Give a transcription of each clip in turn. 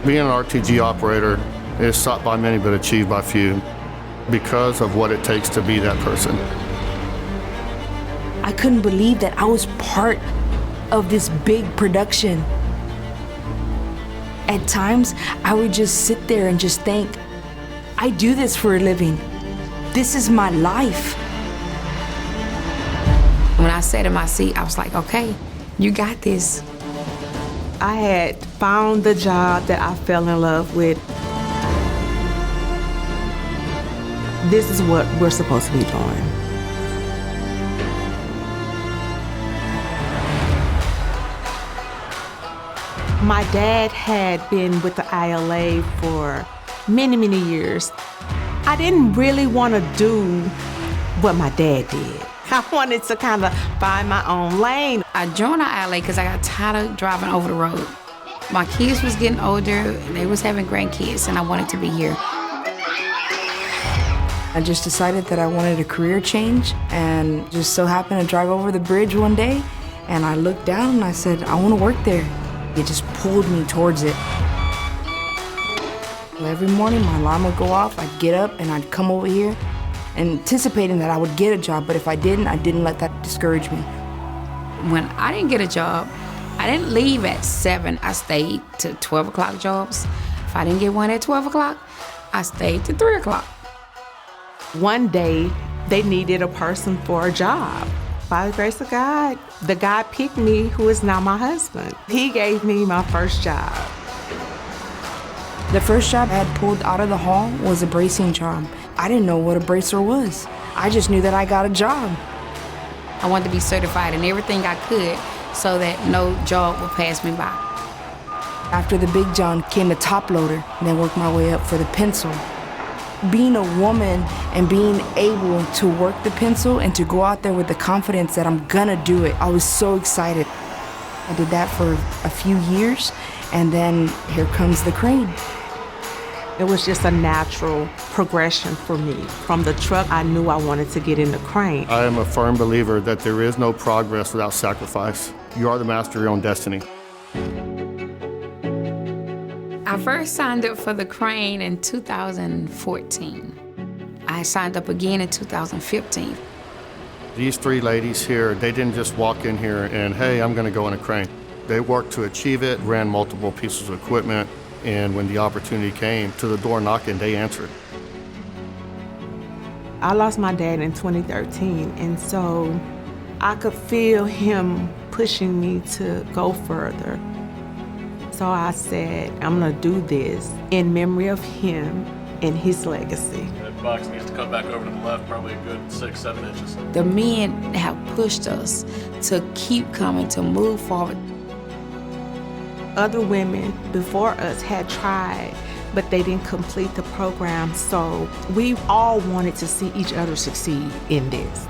Being an RTG operator is sought by many but achieved by few because of what it takes to be that person. I couldn't believe that I was part of this big production. At times, I would just sit there and just think, I do this for a living. This is my life. When I sat in my seat, I was like, okay, you got this. I had found the job that I fell in love with. This is what we're supposed to be doing. My dad had been with the ILA for many, many years. I didn't really want to do what my dad did. I wanted to kind of find my own lane. I joined the ILA because I got tired of driving over the road. My kids was getting older, they was having grandkids, and I wanted to be here. I just decided that I wanted a career change and just so happened to drive over the bridge one day and I looked down and I said, I want to work there. It just pulled me towards it. Every morning my alarm would go off, I'd get up and I'd come over here anticipating that I would get a job, but if I didn't let that discourage me. When I didn't get a job, I didn't leave at 7. I stayed to 12 o'clock jobs. If I didn't get one at 12 o'clock, I stayed to 3 o'clock. One day, they needed a person for a job. By the grace of God, the guy picked me, who is now my husband. He gave me my first job. The first job I had pulled out of the hall was a bracing job. I didn't know what a bracer was. I just knew that I got a job. I wanted to be certified in everything I could so that no job would pass me by. After the Big John came the top loader, and then worked my way up for the pencil. Being a woman and being able to work the pencil and to go out there with the confidence that I'm gonna do it, I was so excited. I did that for a few years, and then here comes the crane. It was just a natural progression for me. From the truck, I knew I wanted to get in the crane. I am a firm believer that there is no progress without sacrifice. You are the master of your own destiny. I first signed up for the crane in 2014. I signed up again in 2015. These 3 ladies here, they didn't just walk in here and, hey, I'm gonna go in a crane. They worked to achieve it, ran multiple pieces of equipment, and when the opportunity came to the door knocking, they answered. I lost my dad in 2013, and so I could feel him pushing me to go further. So I said, I'm gonna do this in memory of him and his legacy. That box needs to come back over to the left, probably a good 6-7 inches. The men have pushed us to keep coming, to move forward. Other women before us had tried, but they didn't complete the program, so we all wanted to see each other succeed in this.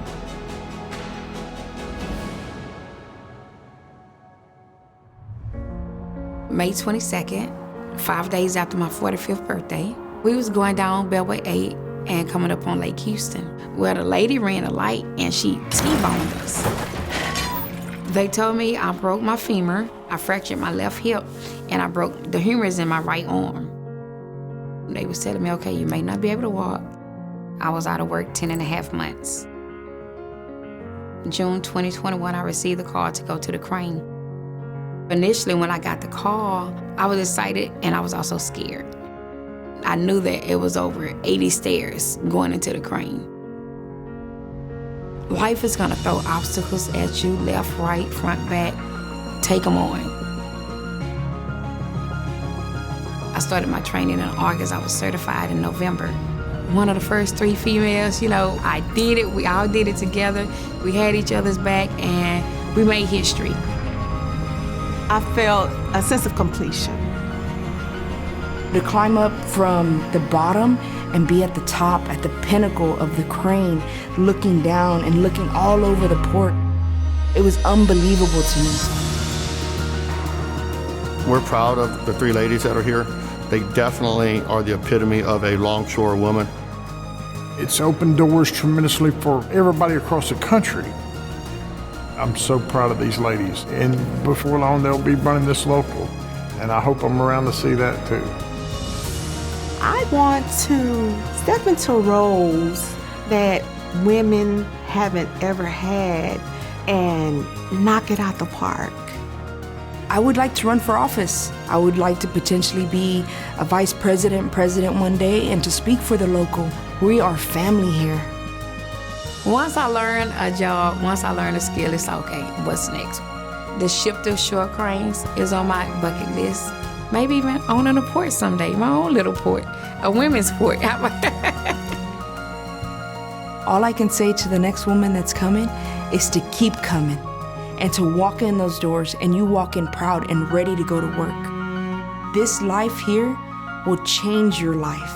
May 22nd, 5 days after my 45th birthday, we was going down Beltway 8 and coming up on Lake Houston, where the lady ran a light and she T-boned us. They told me I broke my femur, I fractured my left hip, and I broke the humerus in my right arm. They was telling me, okay, you may not be able to walk. I was out of work 10.5 months. June 2021, I received the call to go to the crane. Initially, when I got the call, I was excited and I was also scared. I knew that it was over 80 stairs going into the crane. Life is gonna throw obstacles at you, left, right, front, back. Take them on. I started my training in August. I was certified in November. One of the first 3 females, I did it. We all did it together. We had each other's back and we made history. I felt a sense of completion. To climb up from the bottom and be at the top, at the pinnacle of the crane, looking down and looking all over the port, it was unbelievable to me. We're proud of the 3 ladies that are here. They definitely are the epitome of a longshore woman. It's opened doors tremendously for everybody across the country. I'm so proud of these ladies, and before long they'll be running this local. And I hope I'm around to see that too. I want to step into roles that women haven't ever had and knock it out the park. I would like to run for office. I would like to potentially be a vice president, president one day, and to speak for the local. We are family here. Once I learn a job, once I learn a skill, it's okay. What's next? The shifter short cranes is on my bucket list. Maybe even owning a port someday, my own little port, a women's port. All I can say to the next woman that's coming is to keep coming and to walk in those doors and you walk in proud and ready to go to work. This life here will change your life.